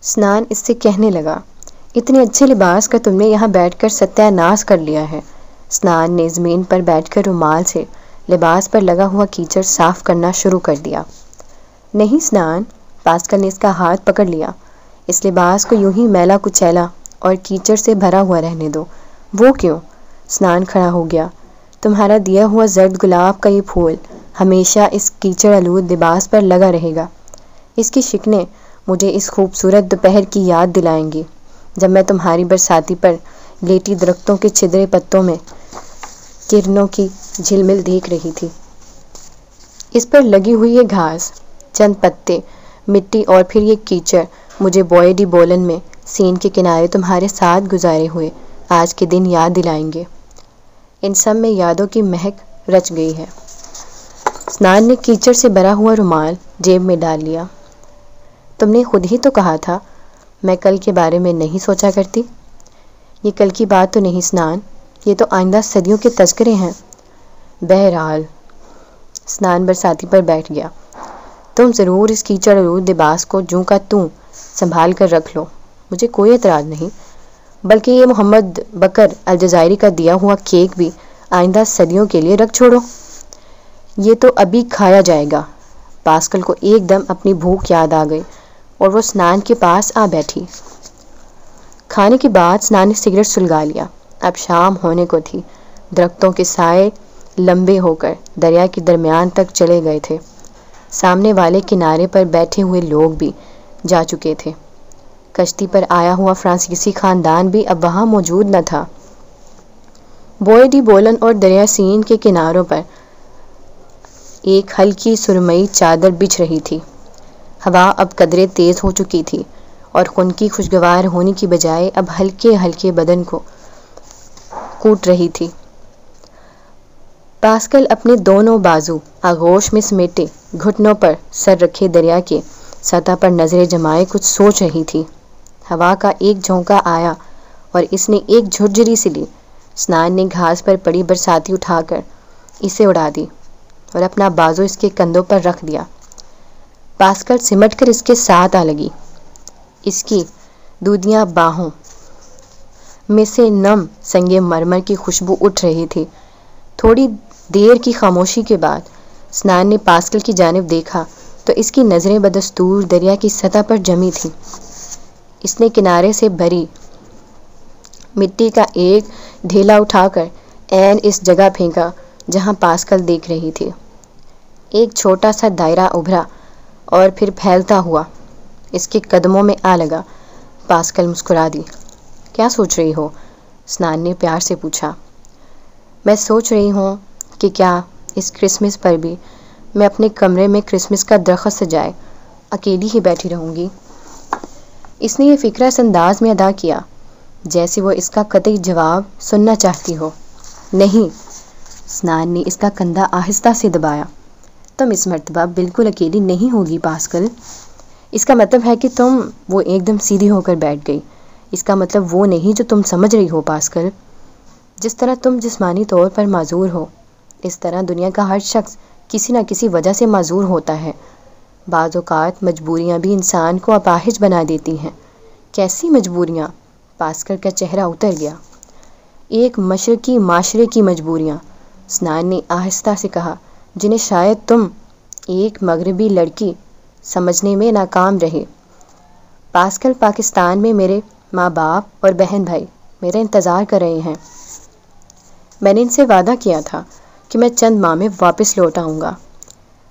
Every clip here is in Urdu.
سنان اس سے کہنے لگا، اتنے اچھے لباس کا تم نے یہاں بیٹھ کر ستیہ ناش کر لیا ہے۔ سنان نے زمین پر بیٹھ کر رومال سے لباس پر لگا ہوا کیچڑ صاف کرنا شروع کر دیا۔ نہیں سنان، پاسکل نے اس کا ہاتھ پکڑ لیا، اس لباس کو یوں ہی میلا کچیلا اور کیچڑ سے بھرا ہوا رہنے دو۔ وہ کیوں؟ سنان کھڑا ہو گیا۔ تمہارا دیا ہوا زرد گلاب کا یہ پھول ہمیشہ اس کیچڑ آلود لباس پر لگا رہے گا۔ اس کی شکنیں مجھے اس خوبصورت دوپہر کی یاد دلائیں گی جب میں تمہاری برساتی پر لیٹی درختوں کے چھدرے پتوں میں کرنوں کی جھلمل دیکھ رہی تھی۔ اس پر لگی ہوئی یہ گھاس، چند پتے، مٹی اور پھر یہ کیچڑ مجھے بوئے ڈی بولن میں سین کے کنارے تمہارے ساتھ گزارے ہوئے آج کے دن یاد دلائیں گے۔ ان سب میں یادوں کی مہک رچ گئی ہے۔ سنان نے کیچڑ سے بھرا ہوا رومال جیب میں ڈال لیا۔ تم نے خود ہی تو کہا تھا میں کل کے بارے میں نہیں سوچا کرتی۔ یہ کل کی بات تو نہیں سنان، یہ تو آئندہ صدیوں کے تذکرے ہیں۔ بہرحال، سنان برساتی پر بیٹھ گیا، تم ضرور اس کیچڑ آلود لباس کو جوں کا توں سنبھال کر رکھ لو، مجھے کوئی اعتراض نہیں، بلکہ یہ محمد بکر الجزائری کا دیا ہوا کیک بھی آئندہ صدیوں کے لیے رکھ چھوڑو، یہ تو ابھی کھایا جائے گا۔ پاسکل کو ایک دم اپنی بھوک یاد آ گئی اور وہ سنان کے پاس آ بیٹھی۔ کھانے کے بعد سنان نے سگریٹ سلگا لیا۔ اب شام ہونے کو تھی، درختوں کے سائے لمبے ہو کر دریا کے درمیان تک چلے گئے تھے، سامنے والے کنارے پر بیٹھے ہوئے لوگ بھی جا چکے تھے، کشتی پر آیا ہوا فرانسیسی خاندان بھی اب وہاں موجود نہ تھا۔ بوئے ڈی بولن اور دریا سین کے کناروں پر ایک ہلکی سرمئی چادر بچھ رہی تھی۔ ہوا اب قدرے تیز ہو چکی تھی اور خنکی خوشگوار ہونے کی بجائے اب ہلکے ہلکے بدن کو کوٹ رہی تھی۔ پاسکل اپنے دونوں بازو آغوش میں سمیٹے گھٹنوں پر سر رکھے دریا کے سطح پر نظریں جمائے کچھ سوچ رہی تھی۔ ہوا کا ایک جھونکا آیا اور اس نے ایک جھرجھری سی لی۔ سنان نے گھاس پر پڑی برساتی اٹھا کر اسے اڑا دی اور اپنا بازو اس کے کندھوں پر رکھ دیا۔ پاسکل سمٹ کر اس کے ساتھ آ لگی۔ اس کی دودھیاں باہوں میں سے نم سنگ مرمر کی خوشبو اٹھ رہی تھی۔ تھوڑی دیر کی خاموشی کے بعد سنان نے پاسکل کی جانب دیکھا تو اس کی نظریں بدستور دریا کی سطح پر جمی تھیں۔ اس نے کنارے سے بھری مٹی کا ایک ڈھیلا اٹھا کر عین اس جگہ پھینکا جہاں پاسکل دیکھ رہی تھی۔ ایک چھوٹا سا دائرہ ابھرا اور پھر پھیلتا ہوا اس کے قدموں میں آ لگا۔ پاسکل مسکرا دی۔ کیا سوچ رہی ہو؟ سنان نے پیار سے پوچھا۔ میں سوچ رہی ہوں کہ کیا اس کرسمس پر بھی میں اپنے کمرے میں کرسمس کا درخت سجائے اکیلی ہی بیٹھی رہوں گی؟ اس نے یہ فکرہ اس انداز میں ادا کیا جیسے وہ اس کا قطعی جواب سننا چاہتی ہو۔ نہیں، سنان نے اس کا کندھا آہستہ سے دبایا، تم اس مرتبہ بالکل اکیلی نہیں ہوگی پاسکل۔ اس کا مطلب ہے کہ تم وہ ایک دم سیدھی ہو کر بیٹھ گئی، اس کا مطلب وہ نہیں جو تم سمجھ رہی ہو پاسکل۔ جس طرح تم جسمانی طور پر معذور ہو، اس طرح دنیا کا ہر شخص کسی نہ کسی وجہ سے معذور ہوتا ہے۔ بعض اوقات مجبوریاں بھی انسان کو اپاہج بنا دیتی ہیں۔ کیسی مجبوریاں؟ پاسکل کا چہرہ اتر گیا۔ ایک مشرقی معاشرے کی مجبوریاں، سنان نے آہستہ سے کہا، جنہیں شاید تم ایک مغربی لڑکی سمجھنے میں ناکام رہے۔ پاسکل، پاکستان میں میرے ماں باپ اور بہن بھائی میرا انتظار کر رہے ہیں۔ میں نے ان سے وعدہ کیا تھا کہ میں چند ماہ میں واپس لوٹ آؤں گا۔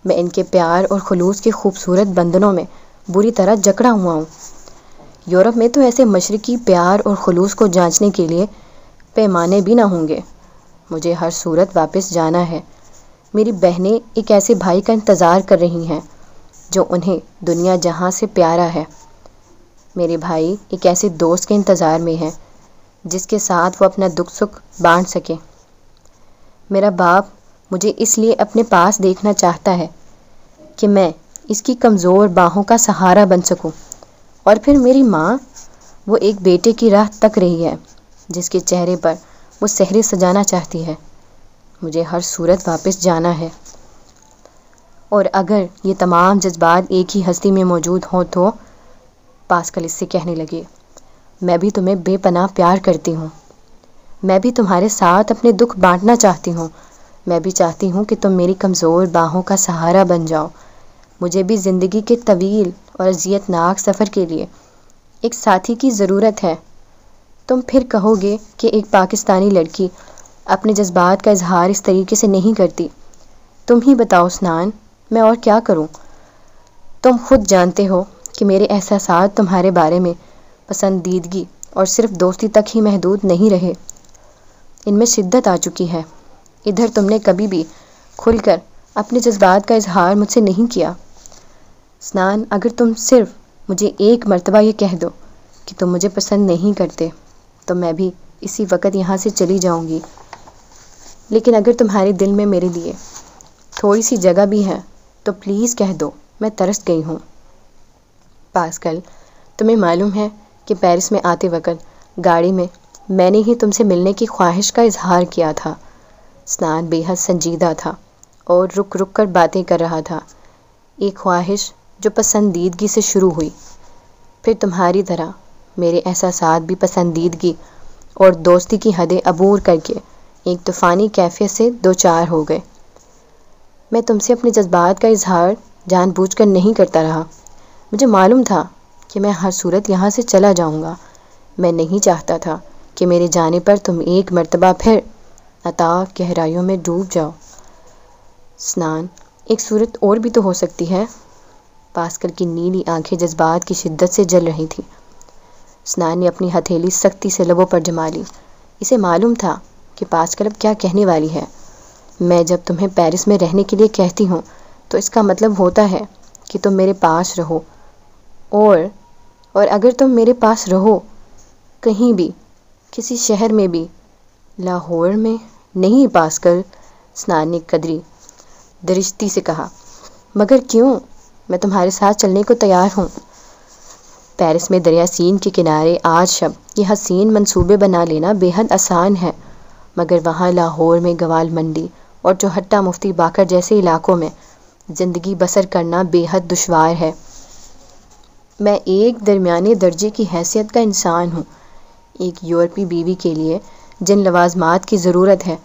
میں ان کے پیار اور خلوص کے خوبصورت بندھنوں میں بری طرح جکڑا ہوا ہوں۔ یورپ میں تو ایسے مشرقی پیار اور خلوص کو جانچنے کے لیے پیمانے بھی نہ ہوں گے۔ مجھے ہر صورت واپس جانا ہے۔ میری بہنیں ایک ایسے بھائی کا انتظار کر رہی ہیں جو انہیں دنیا جہاں سے پیارا ہے۔ میرے بھائی ایک ایسے دوست کے انتظار میں ہیں جس کے ساتھ وہ اپنا دکھ سکھ بانٹ سکے۔ میرا باپ مجھے اس لیے اپنے پاس دیکھنا چاہتا ہے کہ میں اس کی کمزور باہوں کا سہارا بن سکوں، اور پھر میری ماں، وہ ایک بیٹے کی راہ تک رہی ہے جس کے چہرے پر وہ سحری سجانا چاہتی ہے۔ مجھے ہر صورت واپس جانا ہے، اور اگر یہ تمام جذبات ایک ہی ہستی میں موجود ہوں تو پاسکل اس سے کہنے لگے، میں بھی تمہیں بے پناہ پیار کرتی ہوں، میں بھی تمہارے ساتھ اپنے دکھ بانٹنا چاہتی ہوں، میں بھی چاہتی ہوں کہ تم میری کمزور باہوں کا سہارا بن جاؤ۔ مجھے بھی زندگی کے طویل اور اذیت ناک سفر کے لیے ایک ساتھی کی ضرورت ہے۔ تم پھر کہو گے کہ ایک پاکستانی لڑکی اپنے جذبات کا اظہار اس طریقے سے نہیں کرتی۔ تم ہی بتاؤ سنان، میں اور کیا کروں؟ تم خود جانتے ہو کہ میرے احساسات تمہارے بارے میں پسندیدگی اور صرف دوستی تک ہی محدود نہیں رہے، ان میں شدت آ چکی ہے۔ ادھر تم نے کبھی بھی کھل کر اپنے جذبات کا اظہار مجھ سے نہیں کیا۔ سنان، اگر تم صرف مجھے ایک مرتبہ یہ کہہ دو کہ تم مجھے پسند نہیں کرتے تو میں بھی اسی وقت یہاں سے چلی جاؤں گی، لیکن اگر تمہارے دل میں میرے لیے تھوڑی سی جگہ بھی ہے تو پلیز کہہ دو، میں ترس گئی ہوں۔ پاسکل، تمہیں معلوم ہے کہ پیرس میں آتے وقت گاڑی میں نے ہی تم سے ملنے کی خواہش کا اظہار کیا تھا۔ سنان بے حد سنجیدہ تھا اور رک رک کر باتیں کر رہا تھا، ایک خواہش جو پسندیدگی سے شروع ہوئی، پھر تمہاری طرح میرے احساسات بھی پسندیدگی اور دوستی کی حدیں عبور کر کے ایک طوفانی کیفیت سے دوچار ہو گئے۔ میں تم سے اپنے جذبات کا اظہار جان بوجھ کر نہیں کرتا رہا، مجھے معلوم تھا کہ میں ہر صورت یہاں سے چلا جاؤں گا۔ میں نہیں چاہتا تھا کہ میرے جانے پر تم ایک مرتبہ پھر اتاہ گہرائیوں میں ڈوب جاؤ۔ سنان، ایک صورت اور بھی تو ہو سکتی ہے۔ پاسکل کی نیلی آنکھیں جذبات کی شدت سے جل رہی تھیں۔ سنان نے اپنی ہتھیلی سختی سے لبوں پر جما لی، اسے معلوم تھا کہ پاسکل اب کیا کہنے والی ہے۔ میں جب تمہیں پیرس میں رہنے کے لیے کہتی ہوں تو اس کا مطلب ہوتا ہے کہ تم میرے پاس رہو، اور اگر تم میرے پاس رہو کہیں بھی، کسی شہر میں بھی، لاہور میں نہیں پاسکل، سنان نے قدری درشتی سے کہا۔ مگر کیوں؟ میں تمہارے ساتھ چلنے کو تیار ہوں۔ پیرس میں دریا سین کے کنارے آج شب یہ حسین منصوبے بنا لینا بے حد آسان ہے، مگر وہاں لاہور میں گوال منڈی اور چوہٹہ مفتی باکر جیسے علاقوں میں زندگی بسر کرنا بے حد دشوار ہے۔ میں ایک درمیانے درجے کی حیثیت کا انسان ہوں، ایک یورپی بیوی کے لیے جن لوازمات کی ضرورت ہے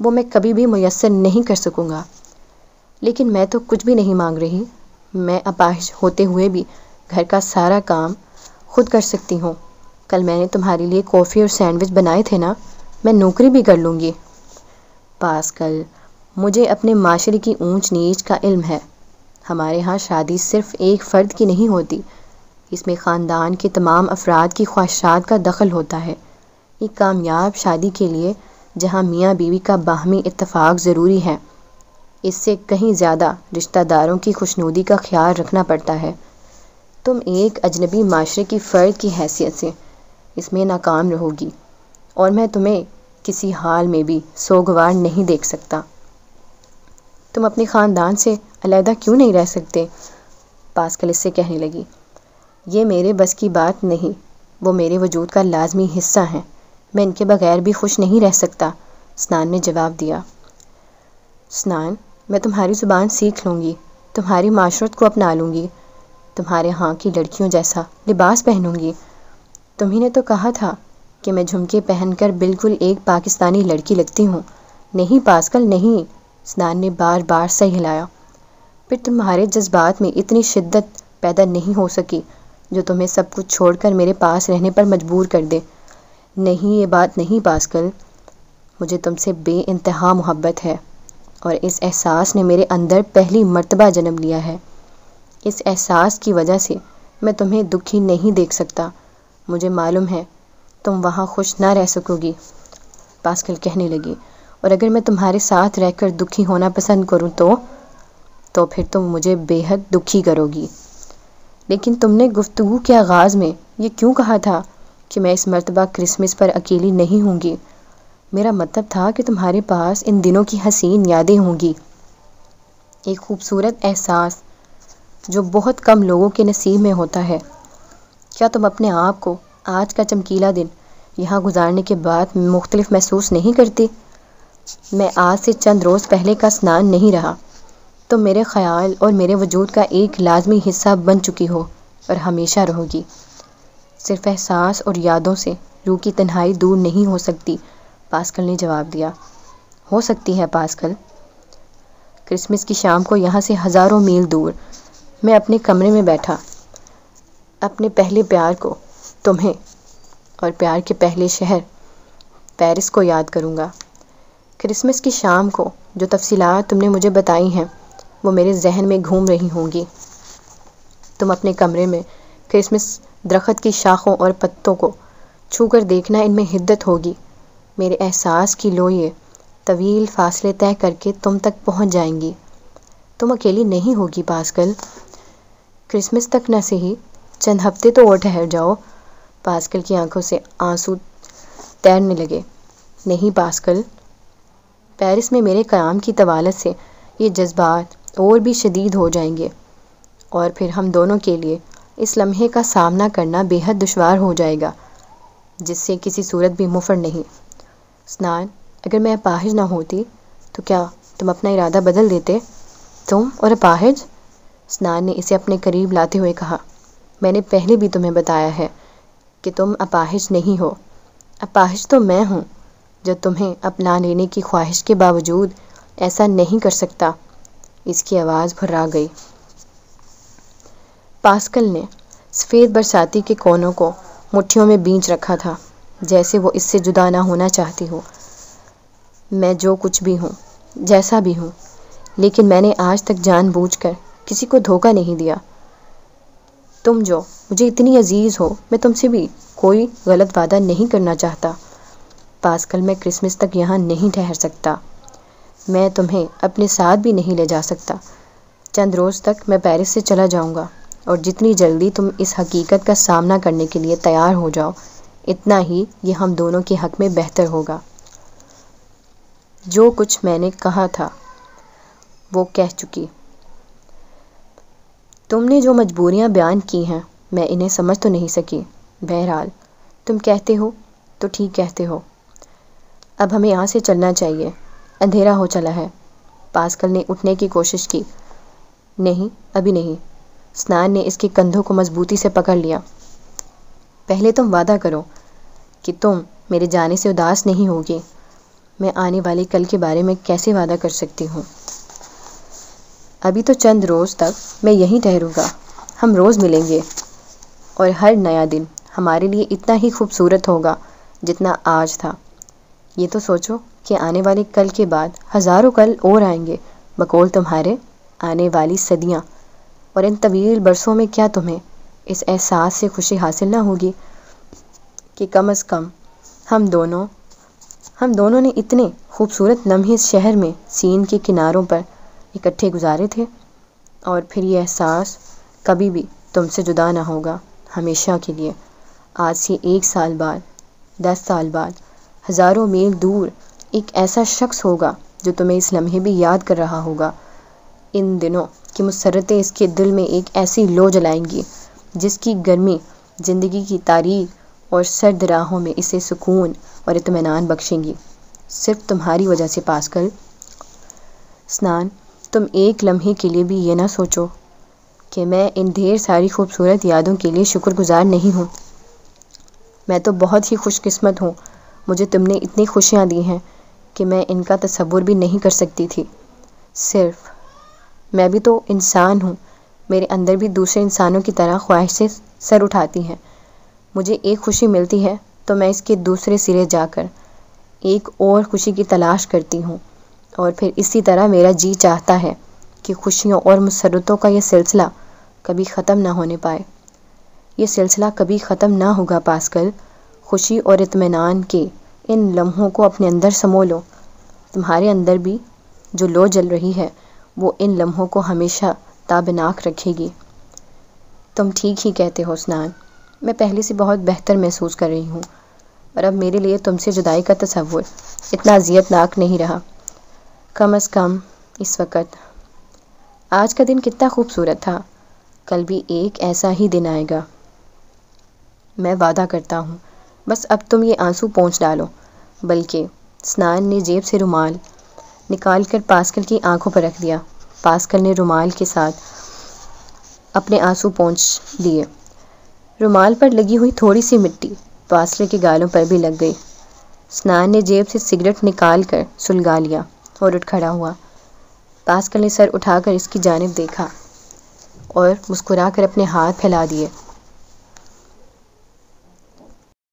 وہ میں کبھی بھی میسر نہیں کر سکوں گا۔ لیکن میں تو کچھ بھی نہیں مانگ رہی، میں اپاہج ہوتے ہوئے بھی گھر کا سارا کام خود کر سکتی ہوں۔ کل میں نے تمہارے لیے کافی اور سینڈوچ بنائے تھے نا، میں نوکری بھی کر لوں گی۔ پاسکل، مجھے اپنے معاشرے کی اونچ نیچ کا علم ہے۔ ہمارے ہاں شادی صرف ایک فرد کی نہیں ہوتی، اس میں خاندان کے تمام افراد کی خواہشات کا دخل ہوتا ہے۔ ایک کامیاب شادی کے لیے جہاں میاں بیوی کا باہمی اتفاق ضروری ہے، اس سے کہیں زیادہ رشتہ داروں کی خوشنودی کا خیال رکھنا پڑتا ہے۔ تم ایک اجنبی معاشرے کی فرد کی حیثیت سے اس میں ناکام رہو گی، اور میں تمہیں کسی حال میں بھی سوگوار نہیں دیکھ سکتا۔ تم اپنے خاندان سے علیحدہ کیوں نہیں رہ سکتے؟ پاسکل اس سے کہنے لگی، یہ میرے بس کی بات نہیں، وہ میرے وجود کا لازمی حصہ ہیں، میں ان کے بغیر بھی خوش نہیں رہ سکتا، سنان نے جواب دیا۔ سنان، میں تمہاری زبان سیکھ لوں گی، تمہاری معاشرت کو اپنا لوں گی، تمہارے ہاں کی لڑکیوں جیسا لباس پہنوں گی۔ تمہیں نے تو کہا تھا کہ میں جھمکے پہن کر بالکل ایک پاکستانی لڑکی لگتی ہوں۔ نہیں پاسکل نہیں، سنان نے بار بار سر ہلایا۔ پھر تمہارے جذبات میں اتنی شدت پیدا نہیں ہو سکی جو تمہیں سب کچھ چھوڑ کر میرے پاس رہنے پر مجبور کر دے۔ نہیں، یہ بات نہیں پاسکل، مجھے تم سے بے انتہا محبت ہے، اور اس احساس نے میرے اندر پہلی مرتبہ جنم لیا ہے۔ اس احساس کی وجہ سے میں تمہیں دکھی نہیں دیکھ سکتا۔ مجھے معلوم ہے تم وہاں خوش نہ رہ سکو گی، پاسکل کہنے لگی، اور اگر میں تمہارے ساتھ رہ کر دکھی ہونا پسند کروں تو پھر تم مجھے بے حد دکھی کرو گی۔ لیکن تم نے گفتگو کے آغاز میں یہ کیوں کہا تھا کہ میں اس مرتبہ کرسمس پر اکیلی نہیں ہوں گی؟ میرا مطلب تھا کہ تمہارے پاس ان دنوں کی حسین یادیں ہوں گی، ایک خوبصورت احساس جو بہت کم لوگوں کے نصیب میں ہوتا ہے۔ کیا تم اپنے آپ کو آج کا چمکیلا دن یہاں گزارنے کے بعد مختلف محسوس نہیں کرتی؟ میں آج سے چند روز پہلے کا سنان نہیں رہا، تم میرے خیال اور میرے وجود کا ایک لازمی حصہ بن چکی ہو اور ہمیشہ رہو گی۔ صرف احساس اور یادوں سے روح کی تنہائی دور نہیں ہو سکتی، پاسکل نے جواب دیا۔ ہو سکتی ہے پاسکل۔ کرسمس کی شام کو یہاں سے ہزاروں میل دور میں اپنے کمرے میں بیٹھا اپنے پہلے پیار کو، تمہیں اور پیار کے پہلے شہر پیرس کو یاد کروں گا۔ کرسمس کی شام کو جو تفصیلات تم نے مجھے بتائی ہیں وہ میرے ذہن میں گھوم رہی ہوں گی۔ تم اپنے کمرے میں کرسمس درخت کی شاخوں اور پتوں کو چھو کر دیکھنا، ان میں حدت ہوگی۔ میرے احساس کی لوئیں طویل فاصلے طے کر کے تم تک پہنچ جائیں گی۔ تم اکیلی نہیں ہوگی پاسکل۔ کرسمس تک نہ سہی، چند ہفتے تو اور ٹھہر جاؤ۔ پاسکل کی آنکھوں سے آنسو تیرنے لگے۔ نہیں پاسکل، پیرس میں میرے قیام کی طوالت سے یہ جذبات اور بھی شدید ہو جائیں گے، اور پھر ہم دونوں کے لیے اس لمحے کا سامنا کرنا بے حد دشوار ہو جائے گا، جس سے کسی صورت بھی مفر نہیں۔ سنان، اگر میں اپاہج نہ ہوتی تو کیا تم اپنا ارادہ بدل دیتے؟ تم اور اپاہج؟ سنان نے اسے اپنے قریب لاتے ہوئے کہا، میں نے پہلے بھی تمہیں بتایا ہے کہ تم اپاہج نہیں ہو۔ اپاہج تو میں ہوں جو تمہیں اپنا لینے کی خواہش کے باوجود ایسا نہیں کر سکتا۔ اس کی آواز بھرا گئی۔ پاسکل نے سفید برساتی کے کونوں کو مٹھیوں میں بینچ رکھا تھا، جیسے وہ اس سے جدا نہ ہونا چاہتی ہو۔ میں جو کچھ بھی ہوں، جیسا بھی ہوں، لیکن میں نے آج تک جان بوجھ کر کسی کو دھوکہ نہیں دیا۔ تم جو مجھے اتنی عزیز ہو، میں تم سے بھی کوئی غلط وعدہ نہیں کرنا چاہتا۔ پاسکل، میں کرسمس تک یہاں نہیں ٹھہر سکتا۔ میں تمہیں اپنے ساتھ بھی نہیں لے جا سکتا۔ چند روز تک میں پیرس سے چلا جاؤں گا، اور جتنی جلدی تم اس حقیقت کا سامنا کرنے کے لیے تیار ہو جاؤ، اتنا ہی یہ ہم دونوں کے حق میں بہتر ہوگا۔ جو کچھ میں نے کہا تھا وہ کہہ چکی۔ تم نے جو مجبوریاں بیان کی ہیں میں انہیں سمجھ تو نہیں سکی۔ بہرحال تم کہتے ہو تو ٹھیک کہتے ہو۔ اب ہمیں یہاں سے چلنا چاہیے، اندھیرا ہو چلا ہے۔ پاسکل نے اٹھنے کی کوشش کی۔ نہیں، ابھی نہیں۔ سنان نے اس کے کندھوں کو مضبوطی سے پکڑ لیا۔ پہلے تم وعدہ کرو کہ تم میرے جانے سے اداس نہیں ہوگی۔ میں آنے والے کل کے بارے میں کیسے وعدہ کر سکتی ہوں؟ ابھی تو چند روز تک میں یہیں ٹھہروں گا۔ ہم روز ملیں گے، اور ہر نیا دن ہمارے لیے اتنا ہی خوبصورت ہوگا جتنا آج تھا۔ یہ تو سوچو کہ آنے والے کل کے بعد ہزاروں کل اور آئیں گے بقول تمہارے۔ آنے والی صدیاں، اور ان طویل برسوں میں کیا تمہیں اس احساس سے خوشی حاصل نہ ہوگی کہ کم از کم ہم دونوں نے اتنے خوبصورت لمحے اس شہر میں سین کے کناروں پر اکٹھے گزارے تھے، اور پھر یہ احساس کبھی بھی تم سے جدا نہ ہوگا، ہمیشہ کے لیے۔ آج سے 1 سال بعد، 10 سال بعد، ہزاروں میل دور ایک ایسا شخص ہوگا جو تمہیں اس لمحے بھی یاد کر رہا ہوگا۔ ان دنوں کی مسرتیں اس کے دل میں ایک ایسی لو جلائیں گی جس کی گرمی زندگی کی تاریک اور سرد راہوں میں اسے سکون اور اطمینان بخشیں گی، صرف تمہاری وجہ سے پاسکل۔ سنان، تم ایک لمحے کے لیے بھی یہ نہ سوچو کہ میں ان ڈھیر ساری خوبصورت یادوں کے لیے شکر گزار نہیں ہوں۔ میں تو بہت ہی خوش قسمت ہوں، مجھے تم نے اتنی خوشیاں دی ہیں کہ میں ان کا تصور بھی نہیں کر سکتی تھی۔ صرف میں بھی تو انسان ہوں، میرے اندر بھی دوسرے انسانوں کی طرح خواہشیں سر اٹھاتی ہیں۔ مجھے ایک خوشی ملتی ہے تو میں اس کے دوسرے سرے جا کر ایک اور خوشی کی تلاش کرتی ہوں، اور پھر اسی طرح میرا جی چاہتا ہے کہ خوشیوں اور مسرتوں کا یہ سلسلہ کبھی ختم نہ ہونے پائے۔ یہ سلسلہ کبھی ختم نہ ہوگا پاسکل۔ خوشی اور اطمینان کے ان لمحوں کو اپنے اندر سمو لو۔ تمہارے اندر بھی جو لو جل رہی ہے وہ ان لمحوں کو ہمیشہ تابناک رکھے گی۔ تم ٹھیک ہی کہتے ہو سنان، میں پہلے سے بہت بہتر محسوس کر رہی ہوں، اور اب میرے لیے تم سے جدائی کا تصور اتنا اذیت ناک نہیں رہا، کم از کم اس وقت۔ آج کا دن کتنا خوبصورت تھا، کل بھی ایک ایسا ہی دن آئے گا۔ میں وعدہ کرتا ہوں، بس اب تم یہ آنسو پونچھ ڈالو۔ بلکہ سنان نے جیب سے رومال نکال کر پاسکل کی آنکھوں پر رکھ دیا۔ پاسکل نے رومال کے ساتھ اپنے آنسو پونچھ لیے۔ رومال پر لگی ہوئی تھوڑی سی مٹی واصلے کے گالوں پر بھی لگ گئی۔ سنان نے جیب سے سگریٹ نکال کر سلگا لیا اور اٹھ کھڑا ہوا۔ پاسکل نے سر اٹھا کر اس کی جانب دیکھا اور مسکرا کر اپنے ہاتھ پھیلا دیے۔